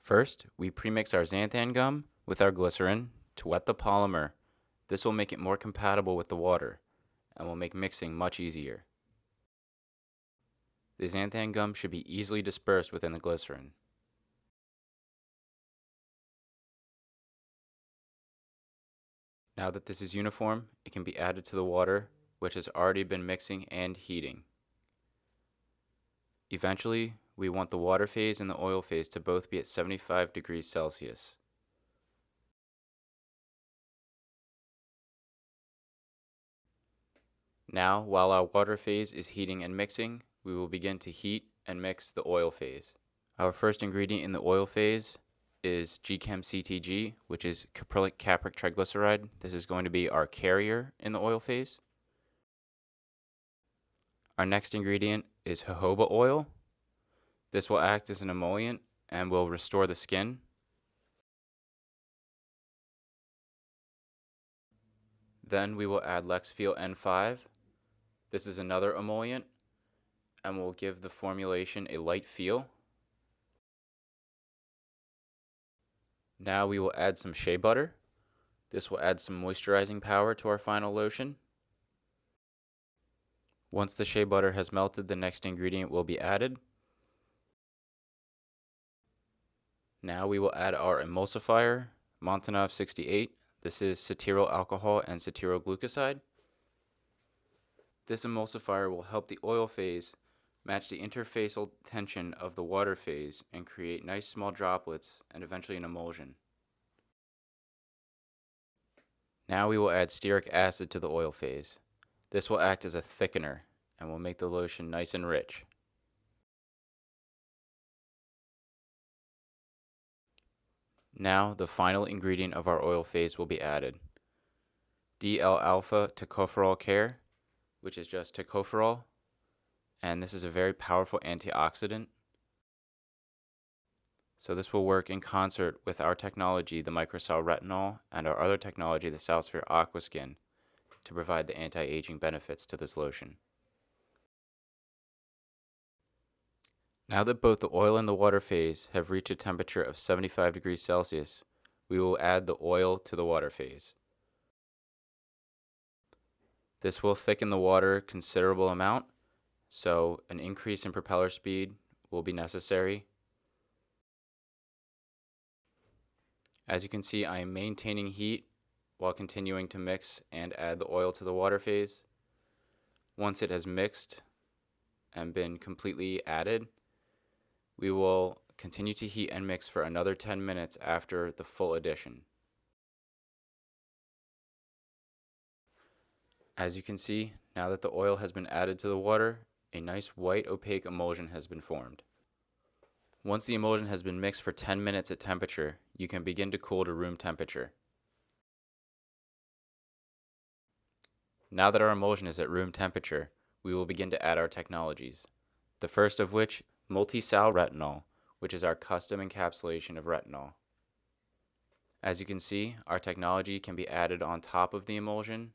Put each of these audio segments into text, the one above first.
First, we premix our xanthan gum with our glycerin to wet the polymer. This will make it more compatible with the water and will make mixing much easier. The xanthan gum should be easily dispersed within the glycerin. Now that this is uniform, it can be added to the water, which has already been mixing and heating. Eventually, we want the water phase and the oil phase to both be at 75 degrees Celsius. Now, while our water phase is heating and mixing, we will begin to heat and mix the oil phase. Our first ingredient in the oil phase is Jeechem CTG, which is caprylic capric triglyceride. This is going to be our carrier in the oil phase. Our next ingredient is jojoba oil. This will act as an emollient and will restore the skin. Then we will add Lexfeel N5. This is another emollient and will give the formulation a light feel. Now we will add some shea butter. This will add some moisturizing power to our final lotion. Once the shea butter has melted, the next ingredient will be added. Now we will add our emulsifier, Montanov 68. This is cetyl alcohol and cetyl glucoside. This emulsifier will help the oil phase match the interfacial tension of the water phase and create nice small droplets and eventually an emulsion. Now we will add stearic acid to the oil phase. This will act as a thickener and will make the lotion nice and rich. Now the final ingredient of our oil phase will be added. DL-Alpha-Tocopherol Care, which is just tocopherol, and this is a very powerful antioxidant. So this will work in concert with our technology, the MicroSal Retinol, and our other technology, the SalSphere Aqua Skin, to provide the anti-aging benefits to this lotion. Now that both the oil and the water phase have reached a temperature of 75 degrees Celsius, we will add the oil to the water phase. This will thicken the water a considerable amount, so an increase in propeller speed will be necessary. As you can see, I am maintaining heat while continuing to mix and add the oil to the water phase. Once it has mixed and been completely added, we will continue to heat and mix for another 10 minutes after the full addition. As you can see, now that the oil has been added to the water, a nice white opaque emulsion has been formed. Once the emulsion has been mixed for 10 minutes at temperature, you can begin to cool to room temperature. Now that our emulsion is at room temperature, we will begin to add our technologies. The first of which, MultiSal Retinol, which is our custom encapsulation of retinol. As you can see, our technology can be added on top of the emulsion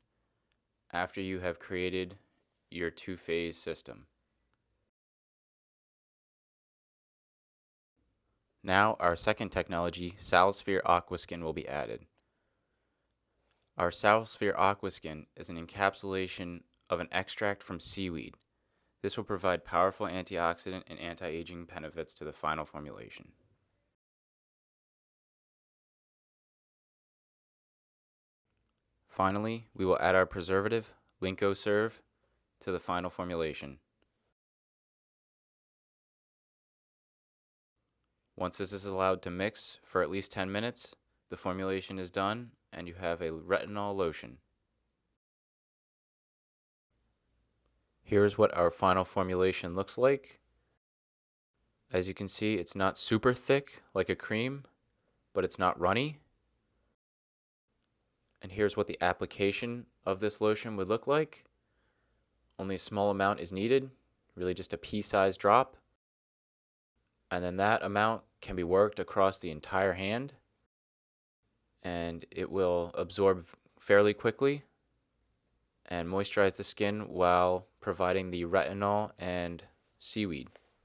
after you have created your two-phase system. Now our second technology, SalSphere Aqua Skin, will be added. Our SalSphere Aqua Skin is an encapsulation of an extract from seaweed. This will provide powerful antioxidant and anti-aging benefits to the final formulation. Finally, we will add our preservative, Lincoserve, to the final formulation. Once this is allowed to mix for at least 10 minutes, the formulation is done and you have a retinol lotion. Here's what our final formulation looks like. As you can see, it's not super thick like a cream, but it's not runny. And here's what the application of this lotion would look like. Only a small amount is needed, really just a pea-sized drop. And then that amount can be worked across the entire hand, and it will absorb fairly quickly and moisturize the skin while providing the retinol and seaweed.